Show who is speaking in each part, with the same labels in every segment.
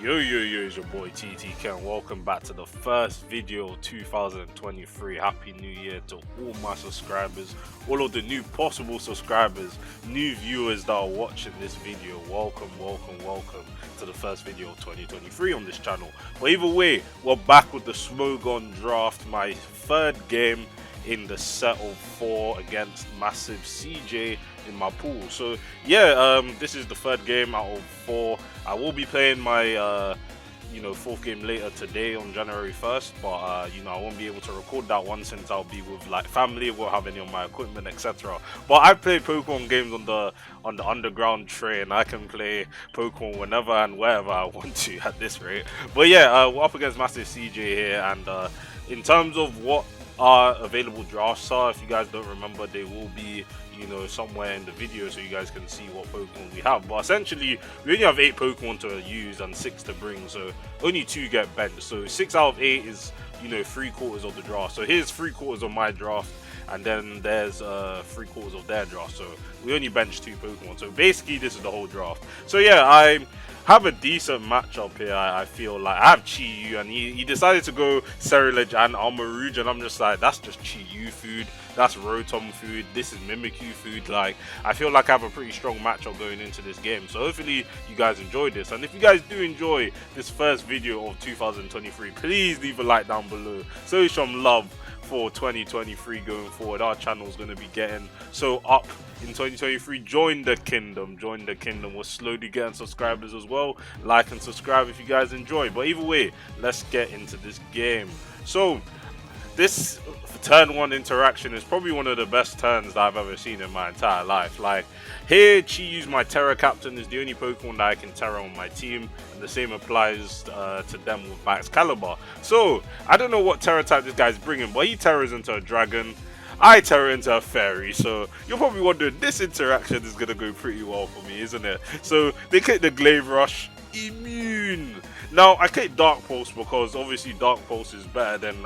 Speaker 1: Yo, it's your boy TTK and welcome back to the first video of 2023. Happy New Year to all my subscribers, all of the new possible subscribers, new viewers that are watching this video. Welcome to the first video of 2023 on this channel. But either way, we're back with the Smogon draft, my third game in the set of 4 against massive CJ in my pool. So yeah, this is the third game out of 4. I will be playing my fourth game later today on January 1st, but I won't be able to record that one since I'll be with like family, won't have any of my equipment, etc. But I play Pokemon games on the underground train. I can play Pokemon whenever and wherever I want to at this rate. But yeah, we're up against massive CJ here, and in terms of what our available drafts are, if you guys don't remember, they will be somewhere in the video so you guys can see what Pokemon we have. But essentially we only have 8 Pokemon to use and 6 to bring, so only 2 get benched. So 6 out of 8 is 3/4 of the draft. So here's 3/4 of my draft, and then there's 3/4 of their draft. So we only bench 2 Pokemon. So basically this is the whole draft. So yeah, I have a decent matchup here. I feel like I have Chi-Yu, and he decided to go Ceruledge and Armarouge, and I'm just like, that's just Chi-Yu food, that's Rotom food, this is Mimikyu food. Like, I feel like I have a pretty strong matchup going into this game. So hopefully you guys enjoyed this, and if you guys do enjoy this first video of 2023, please leave a like down below, show some love for 2023 going forward. Our channel is going to be getting so up in 2023. Join the kingdom. We're slowly getting subscribers as well. Like and subscribe if you guys enjoy. But either way, let's get into this game. So this turn 1 interaction is probably one of the best turns that I've ever seen in my entire life. Like, here Chi-Yu's my Tera captain, is the only Pokemon that I can Tera on my team, and the same applies to them with Max Caliber. So I don't know what Tera type this guy's bringing, but he Teras into a dragon, I Tera into a fairy. So you're probably wondering, this interaction is gonna go pretty well for me, isn't it? So they click the Glaive Rush, immune. Now I click Dark Pulse because obviously Dark Pulse is better than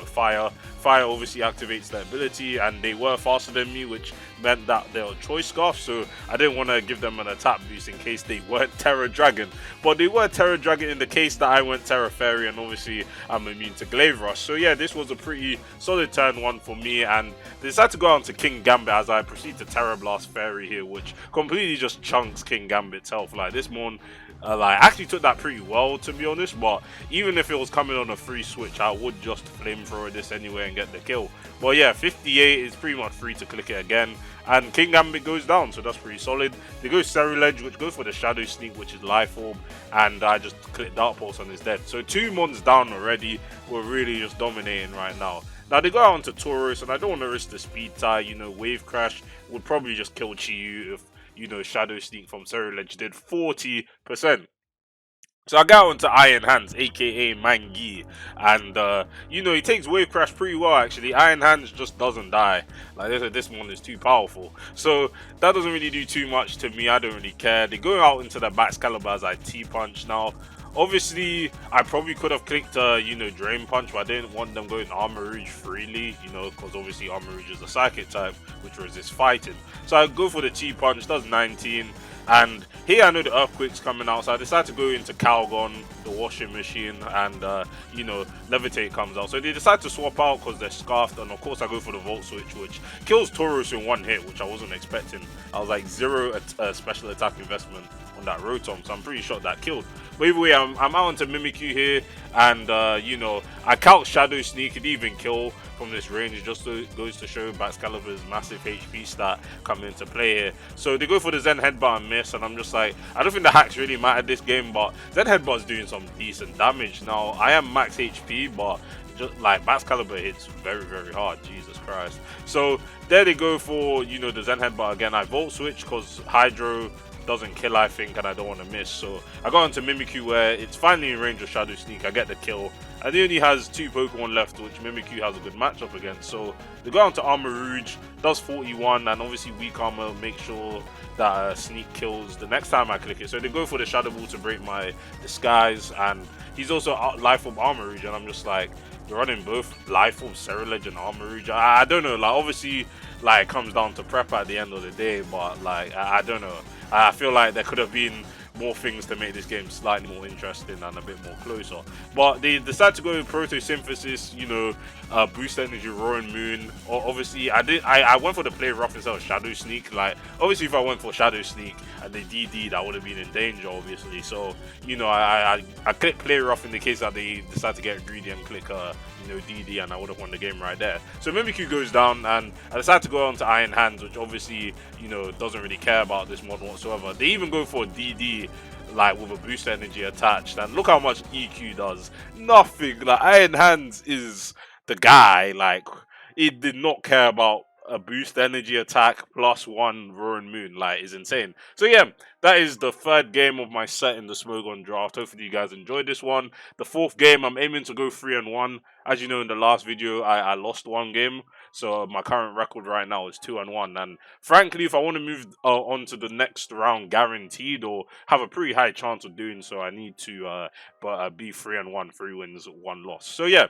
Speaker 1: Fire. Fire obviously activates their ability, and they were faster than me, which meant that they were Choice Scarf, so I didn't want to give them an attack boost in case they weren't Terra Dragon. But they were Terra Dragon in the case that I went Terra Fairy, and obviously I'm immune to Glaive Rush. So yeah, this was a pretty solid turn 1 for me, and they decided to go on to King Gambit as I proceed to Terra Blast Fairy here, which completely just chunks King Gambit's health. Like, this mon actually took that pretty well, to be honest, but even if it was coming on a free switch, I would just flamethrower this anyway and get the kill. But yeah, 58 is pretty much free to click it again, and King Gambit goes down, so that's pretty solid. They go Ceruledge, which goes for the Shadow Sneak, which is Life Orb, and I just click Dark Pulse and is dead. So 2 mons down already. We're really just dominating right now. Now they go out onto Tauros, and I don't want to risk the speed tie. Wave Crash would probably just kill Chi-Yu if Shadow Sneak from Ceruledge did 40%. So I go into Iron Hands, aka Mangi, and he takes Wave Crash pretty well actually. Iron Hands just doesn't die. Like, this one is too powerful, so that doesn't really do too much to me. I don't really care. They go out into the Max Caliber as I T-Punch. Now obviously I probably could have clicked Drain Punch, but I didn't want them going Armarouge freely, because obviously Armarouge is a Psychic type which resists fighting. So I go for the T-Punch, does 19. And here I know the Earthquake's coming out, so I decided to go into Calgon, the washing machine, and Levitate comes out. So they decide to swap out because they're scarfed, and of course I go for the Volt Switch, which kills Tauros in 1 hit, which I wasn't expecting. I was like 0 special attack investment on that Rotom, so I'm pretty sure that killed. But either way, I'm out into Mimikyu here, and I calc Shadow Sneak. It even kill from this range. It just goes to show Baxcaliber's massive HP stat coming into play here. So they go for the Zen Headbutt and miss, and I'm just like, I don't think the hacks really matter this game, but Zen Headbutt's doing some decent damage. Now I am max HP, but just like Baxcaliber hits very, very hard. Jesus Christ. So there they go for the Zen Headbutt again. I Volt Switch because Hydro doesn't kill, I think, and I don't want to miss. So I got into Mimikyu where it's finally in range of Shadow Sneak. I get the kill, and he only has 2 Pokemon left, which Mimikyu has a good matchup against. So they go on to Armarouge, does 41, and obviously weak armor makes sure that Sneak kills the next time I click it. So they go for the Shadow Ball to break my disguise, and he's also Life Orb Armarouge, and I'm just like, you're running both Life Orb, Ceruledge, and Armarouge. I don't know, like, obviously, like, it comes down to prep at the end of the day, but like, I don't know. I feel like there could have been more things to make this game slightly more interesting and a bit more closer. But they decided to go with photosynthesis, you know, boost energy, roaring moon. Obviously, I went for the play rough instead of shadow sneak. Like, obviously, if I went for shadow sneak and they DD'd, I would have been in danger, obviously. So, you know, I clicked play rough in the case that they decide to get greedy and click you know, DD, and I would have won the game right there. So Mimikyu goes down, and I decided to go on to Iron Hands, which obviously, you know, doesn't really care about this mod whatsoever. They even go for DD, like with a boost energy attached, and look how much EQ does. Nothing. Like, Iron Hands is the guy. Like, it did not care about a boost energy attack plus one roaring moon. Like, is insane. So yeah, that is the third game of my set in the Smogon draft. Hopefully you guys enjoyed this one. The fourth game, I'm aiming to go 3-1. As you know, in the last video, I lost one game, so my current record right now is 2-1. And frankly, if I want to move on to the next round guaranteed, or have a pretty high chance of doing so, I need to be 3-1, 3 wins, 1 loss. So yeah,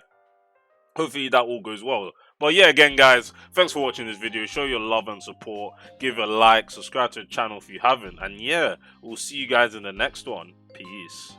Speaker 1: hopefully that all goes well. But yeah, again guys, thanks for watching this video. Show your love and support, give a like, subscribe to the channel if you haven't, and yeah, we'll see you guys in the next one. Peace.